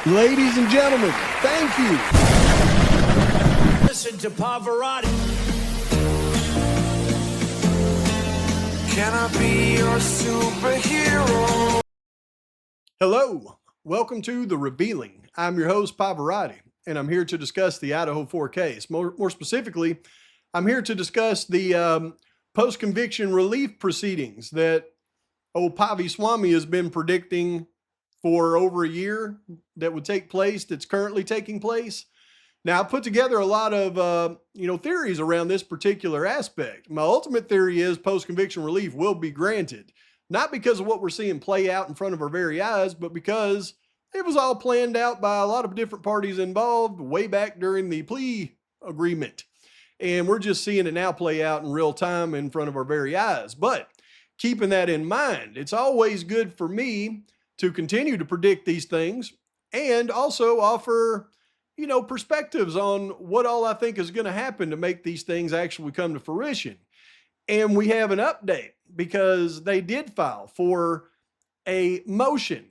Ladies and gentlemen, thank you. Listen to Pavarotti. Can I be your superhero? Hello, welcome to The Revealing. I'm your host, Pavarotti, and I'm here to discuss the Idaho 4 case. More specifically, I'm here to discuss the post-conviction relief proceedings that old Pavi Swami has been predicting for over a year that would take place, that's currently taking place. Now, I put together a lot of theories around this particular aspect. My ultimate theory is post-conviction relief will be granted, not because of what we're seeing play out in front of our very eyes, but because it was all planned out by a lot of different parties involved way back during the plea agreement. And we're just seeing it now play out in real time in front of our very eyes. But keeping that in mind, it's always good for me to continue to predict these things and also offer, perspectives on what all I think is going to happen to make these things actually come to fruition. And we have an update because they did file for a motion,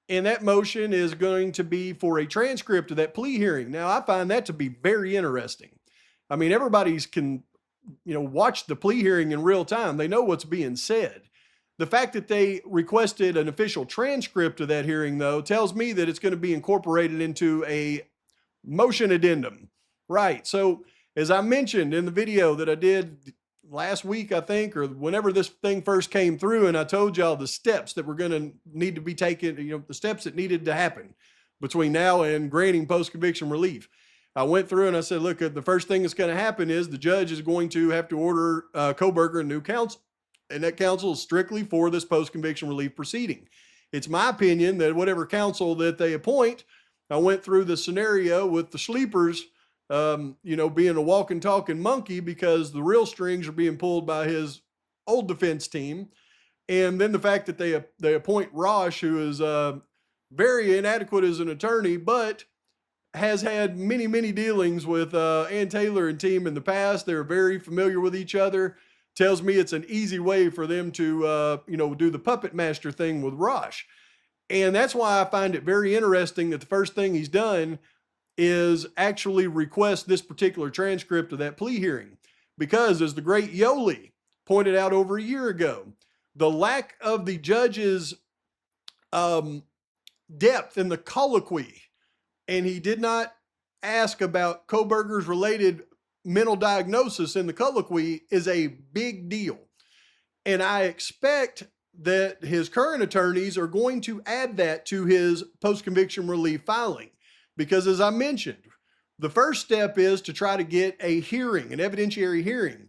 and that motion is going to be for a transcript of that plea hearing. Now, I find that to be very interesting. I mean, everybody's can, watch the plea hearing in real time. They know what's being said. The fact that they requested an official transcript of that hearing, though, tells me that it's going to be incorporated into a motion addendum. Right. So as I mentioned in the video that I did last week, I think, or whenever this thing first came through, and I told y'all the steps that were going to need to be taken, the steps that needed to happen between now and granting post-conviction relief. I went through and I said, look, the first thing that's going to happen is the judge is going to have to order Kohberger a new counsel. And that counsel is strictly for this post-conviction relief proceeding. It's my opinion that whatever counsel that they appoint, I went through the scenario with the sleepers, being a walking, talking monkey because the real strings are being pulled by his old defense team. And then the fact that they appoint Rosh, who is very inadequate as an attorney, but has had many, many dealings with Ann Taylor and team in the past. They're very familiar with each other. Tells me it's an easy way for them to, do the puppet master thing with Rosh. And that's why I find it very interesting that the first thing he's done is actually request this particular transcript of that plea hearing. Because as the great Yoli pointed out over a year ago, the lack of the judge's depth in the colloquy, and he did not ask about Kohberger's related mental diagnosis in the colloquy, is a big deal. And I expect that his current attorneys are going to add that to his post-conviction relief filing. Because as I mentioned, the first step is to try to get a hearing, an evidentiary hearing.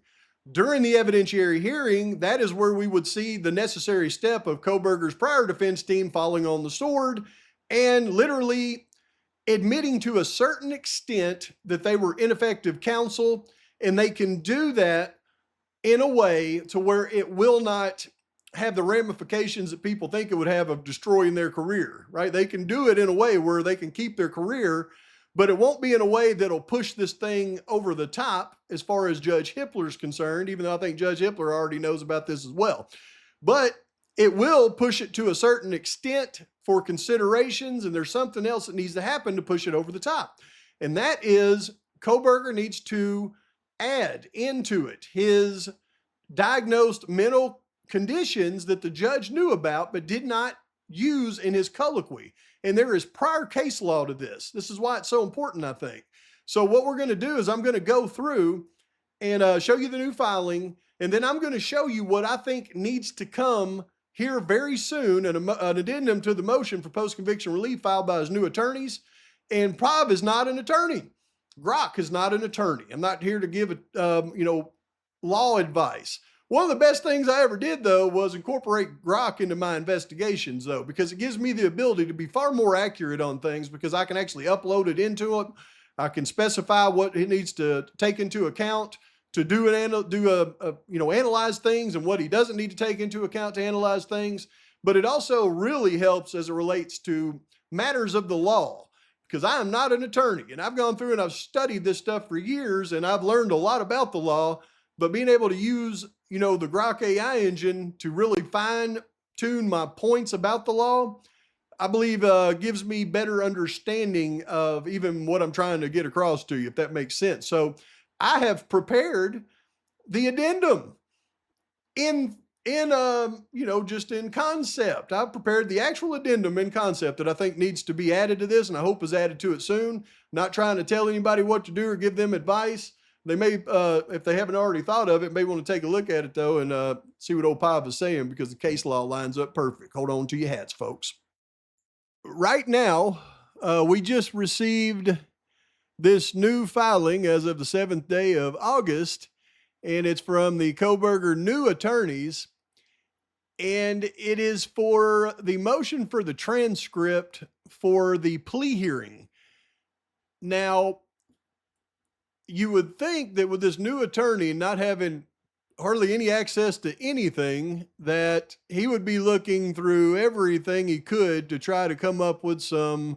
During the evidentiary hearing, that is where we would see the necessary step of Kohberger's prior defense team falling on the sword and literally admitting to a certain extent that they were ineffective counsel, and they can do that in a way to where it will not have the ramifications that people think it would have of destroying their career, right? They can do it in a way where they can keep their career, but it won't be in a way that'll push this thing over the top as far as Judge Hippler's concerned, even though I think Judge Hippler already knows about this as well. But it will push it to a certain extent for considerations, and there's something else that needs to happen to push it over the top. And that is Kohberger needs to add into it his diagnosed mental conditions that the judge knew about but did not use in his colloquy. And there is prior case law to this. This is why it's so important, I think. So what we're going to do is I'm going to go through and show you the new filing, and then I'm going to show you what I think needs to come here very soon, an addendum to the motion for post-conviction relief filed by his new attorneys. And Pav is not an attorney. Grok is not an attorney. I'm not here to give law advice. One of the best things I ever did, though, was incorporate Grok into my investigations, though, because it gives me the ability to be far more accurate on things because I can actually upload it into it. I can specify what it needs to take into account to analyze things and what he doesn't need to take into account to analyze things. But it also really helps as it relates to matters of the law, because I am not an attorney, and I've gone through and I've studied this stuff for years, and I've learned a lot about the law. But being able to use, the Grok AI engine to really fine tune my points about the law, I believe gives me better understanding of even what I'm trying to get across to you, if that makes sense. So I have prepared the addendum in just in concept. I've prepared the actual addendum in concept that I think needs to be added to this, and I hope is added to it soon. Not trying to tell anybody what to do or give them advice. They may, if they haven't already thought of it, may want to take a look at it though and see what old Pavi is saying, because the case law lines up perfect. Hold on to your hats, folks. Right now, we just received this new filing as of the 7th day of August, and it's from the Koberger new attorneys, and it is for the motion for the transcript for the plea hearing. Now, you would think that with this new attorney not having hardly any access to anything, that he would be looking through everything he could to try to come up with some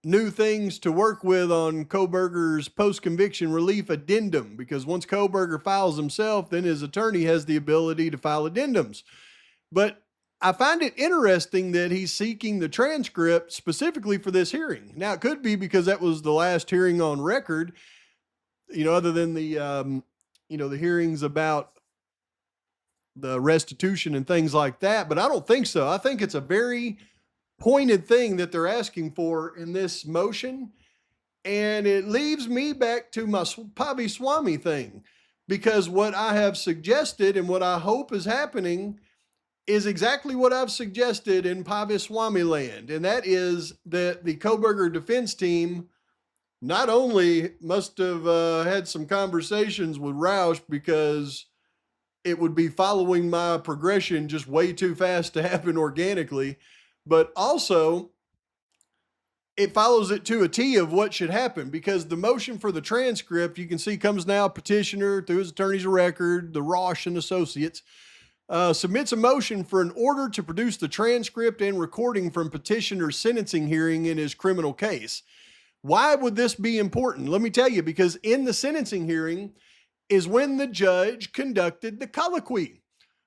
new things to work with on Koberger's post-conviction relief addendum, because once Koberger files himself, then his attorney has the ability to file addendums. But I find it interesting that he's seeking the transcript specifically for this hearing. Now, it could be because that was the last hearing on record, other than the hearings about the restitution and things like that. But I don't think so. I think it's a very pointed thing that they're asking for in this motion. And it leaves me back to my Pavi Swami thing, because what I have suggested and what I hope is happening is exactly what I've suggested in Pavi Swami land. And that is that the Koberger defense team not only must have had some conversations with Roush, because it would be following my progression just way too fast to happen organically, but also it follows it to a T of what should happen, because the motion for the transcript, you can see, comes now petitioner through his attorney's of record, the Roush and Associates, submits a motion for an order to produce the transcript and recording from petitioner's sentencing hearing in his criminal case. Why would this be important? Let me tell you, because in the sentencing hearing is when the judge conducted the colloquy.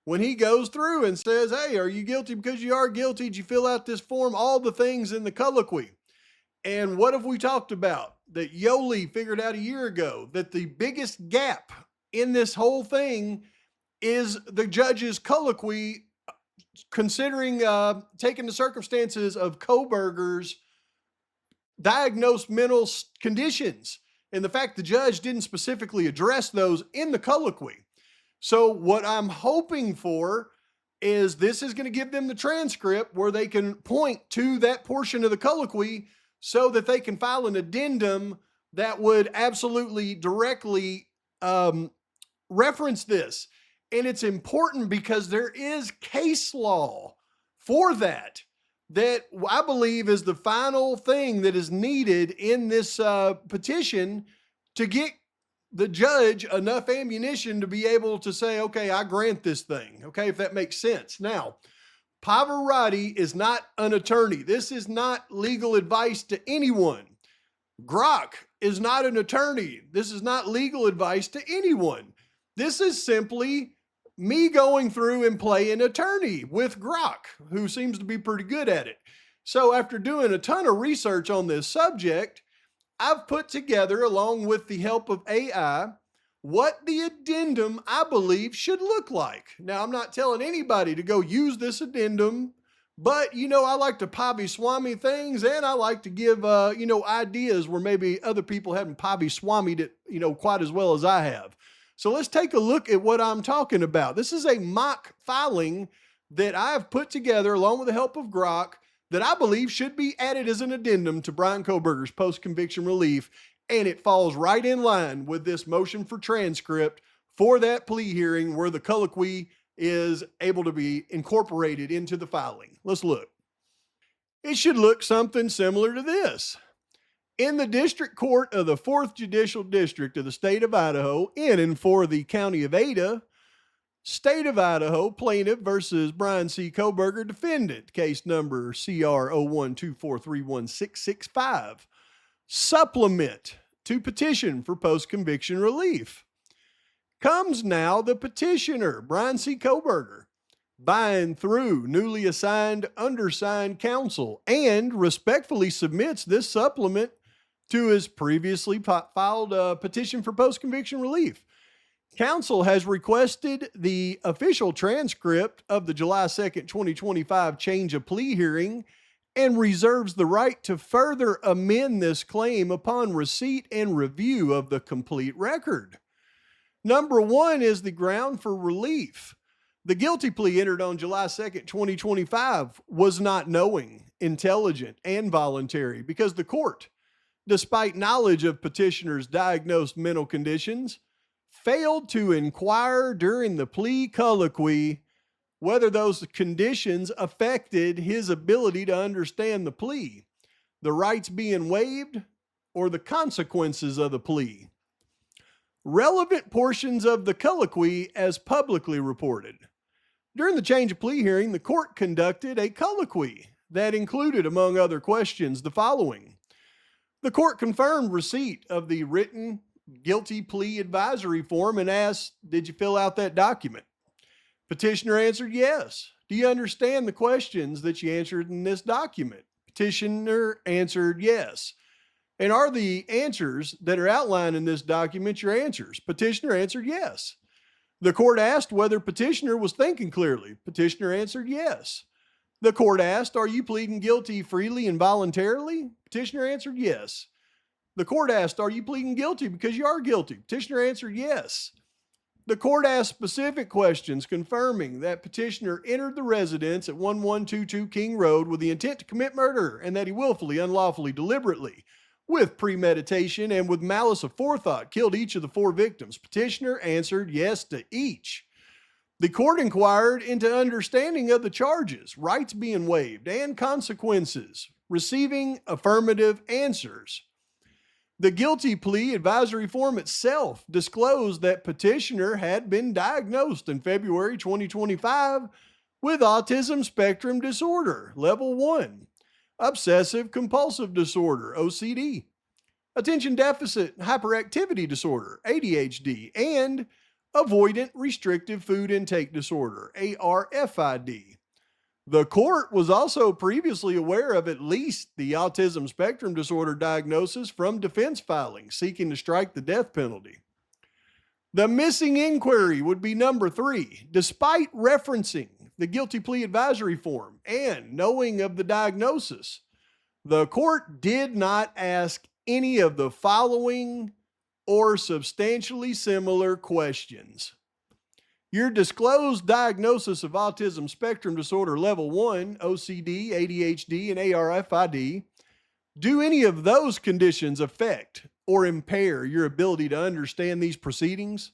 When he goes through and says, hey, are you guilty? Because you are guilty, did you fill out this form? All the things in the colloquy. And what have we talked about? That Yoli figured out a year ago that the biggest gap in this whole thing is the judge's colloquy, considering taking the circumstances of Koberger's diagnosed mental conditions, and the fact the judge didn't specifically address those in the colloquy. So what I'm hoping for is this is going to give them the transcript where they can point to that portion of the colloquy so that they can file an addendum that would absolutely directly reference this. And it's important because there is case law for that I believe is the final thing that is needed in this petition to get the judge enough ammunition to be able to say, okay, I grant this thing. Okay, if that makes sense. Now, Pavarotti is not an attorney. This is not legal advice to anyone. Grok is not an attorney. This is not legal advice to anyone. This is simply me going through and playing attorney with Grok, who seems to be pretty good at it. So after doing a ton of research on this subject, I've put together, along with the help of AI, what the addendum I believe should look like. Now, I'm not telling anybody to go use this addendum, but, I like to Pavi Swami things, and I like to give, ideas where maybe other people haven't Pavi Swami'd it, quite as well as I have. So let's take a look at what I'm talking about. This is a mock filing that I've put together along with the help of Grok that I believe should be added as an addendum to Brian Koberger's post-conviction relief, and it falls right in line with this motion for transcript for that plea hearing where the colloquy is able to be incorporated into the filing. Let's look. It should look something similar to this. In the District Court of the 4th Judicial District of the State of Idaho, in and for the County of Ada, State of Idaho, plaintiff versus Brian C. Koberger, defendant, case number CR 0124316665. Supplement to petition for post-conviction relief. Comes now the petitioner, Brian C. Koberger, by and through newly assigned undersigned counsel, and respectfully submits this supplement to his previously filed petition for post-conviction relief. Counsel has requested the official transcript of the July 2nd, 2025 change of plea hearing and reserves the right to further amend this claim upon receipt and review of the complete record. Number one is the ground for relief. The guilty plea entered on July 2nd, 2025 was not knowing, intelligent, and voluntary because the court, despite knowledge of petitioner's diagnosed mental conditions, failed to inquire during the plea colloquy whether those conditions affected his ability to understand the plea, the rights being waived, or the consequences of the plea. Relevant portions of the colloquy as publicly reported. During the change of plea hearing, the court conducted a colloquy that included, among other questions, the following. The court confirmed receipt of the written guilty plea advisory form and asked, did you fill out that document? Petitioner answered yes. Do you understand the questions that you answered in this document? Petitioner answered yes. And are the answers that are outlined in this document your answers? Petitioner answered yes. The court asked whether petitioner was thinking clearly. Petitioner answered yes. The court asked, are you pleading guilty freely and voluntarily? Petitioner answered yes. The court asked, are you pleading guilty because you are guilty? Petitioner answered yes. The court asked specific questions confirming that petitioner entered the residence at 1122 King Road with the intent to commit murder and that he willfully, unlawfully, deliberately, with premeditation and with malice aforethought killed each of the four victims. Petitioner answered yes to each. The court inquired into understanding of the charges, rights being waived, and consequences, receiving affirmative answers. The guilty plea advisory form itself disclosed that petitioner had been diagnosed in February 2025 with autism spectrum disorder, level 1, obsessive compulsive disorder, OCD, attention deficit hyperactivity disorder, ADHD, and avoidant restrictive food intake disorder, ARFID. The court was also previously aware of at least the autism spectrum disorder diagnosis from defense filings seeking to strike the death penalty. The missing inquiry would be number 3. Despite referencing the guilty plea advisory form and knowing of the diagnosis, the court did not ask any of the following or substantially similar questions. Your disclosed diagnosis of autism spectrum disorder level 1, OCD, ADHD, and ARFID, do any of those conditions affect or impair your ability to understand these proceedings,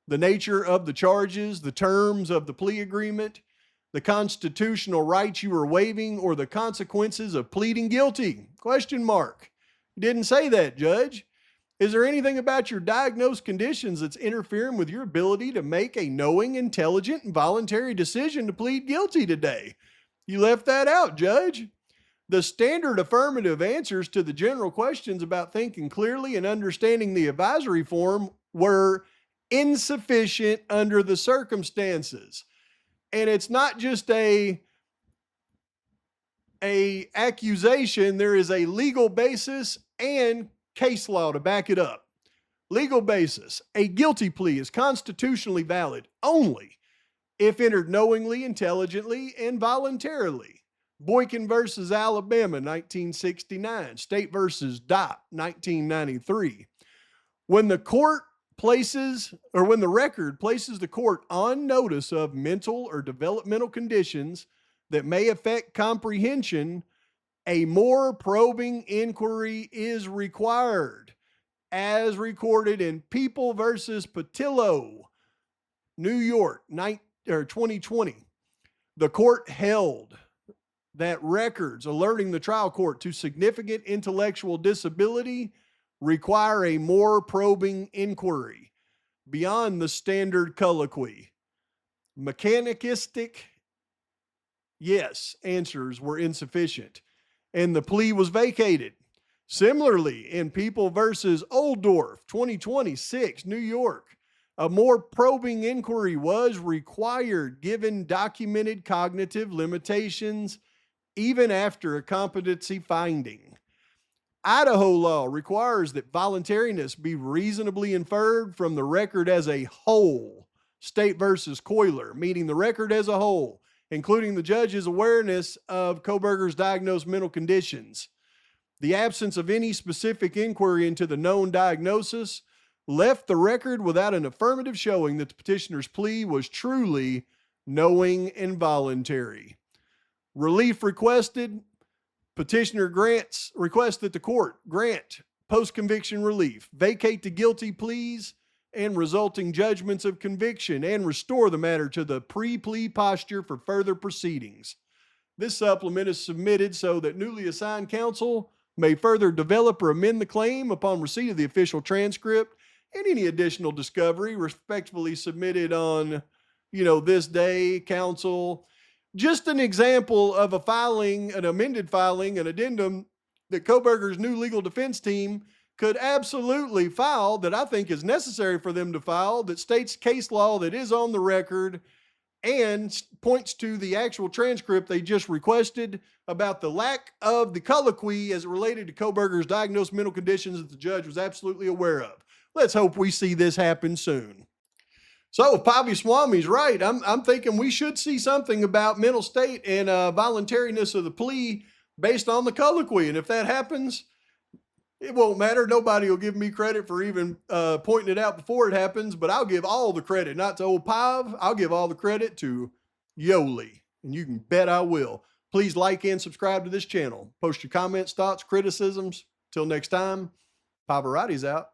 the nature of the charges, the terms of the plea agreement, the constitutional rights you are waiving, or the consequences of pleading guilty? Question mark. You didn't say that, Judge. Is there anything about your diagnosed conditions that's interfering with your ability to make a knowing, intelligent, and voluntary decision to plead guilty today? You left that out, Judge. The standard affirmative answers to the general questions about thinking clearly and understanding the advisory form were insufficient under the circumstances. And it's not just a accusation. There is a legal basis and case law to back it up. Legal basis. A guilty plea is constitutionally valid only if entered knowingly, intelligently, and voluntarily. Boykin versus Alabama, 1969. State versus Dopp, 1993. When the record places the court on notice of mental or developmental conditions that may affect comprehension, a more probing inquiry is required, as recorded in People versus Patillo, New York, 2020. The court held that records alerting the trial court to significant intellectual disability require a more probing inquiry beyond the standard colloquy. Mechanistic, yes, answers were insufficient, and the plea was vacated. Similarly, in People versus Oldorf, 2026, New York, A more probing inquiry was required given documented cognitive limitations, even after a competency finding. Idaho law requires that voluntariness be reasonably inferred from the record as a whole. State versus Coiler, meaning the record as a whole, including the judge's awareness of Kohberger's diagnosed mental conditions. The absence of any specific inquiry into the known diagnosis left the record without an affirmative showing that the petitioner's plea was truly knowing and voluntary. Relief requested. Petitioner requests that the court grant post-conviction relief, vacate the guilty pleas and resulting judgments of conviction, and restore the matter to the pre-plea posture for further proceedings. This supplement is submitted so that newly assigned counsel may further develop or amend the claim upon receipt of the official transcript, and any additional discovery respectfully submitted on, this day, counsel. Just an example of a filing, an amended filing, an addendum that Kohberger's new legal defense team could absolutely file, that I think is necessary for them to file, that states case law that is on the record and points to the actual transcript they just requested about the lack of the colloquy as it related to Kohberger's diagnosed mental conditions that the judge was absolutely aware of. Let's hope we see this happen soon. So if Pavi Swami's right, I'm thinking we should see something about mental state and voluntariness of the plea based on the colloquy. And if that happens, it won't matter. Nobody will give me credit for even pointing it out before it happens, but I'll give all the credit, not to old Pav. I'll give all the credit to Yoli, and you can bet I will. Please like and subscribe to this channel. Post your comments, thoughts, criticisms. Till next time, Pavarotti's out.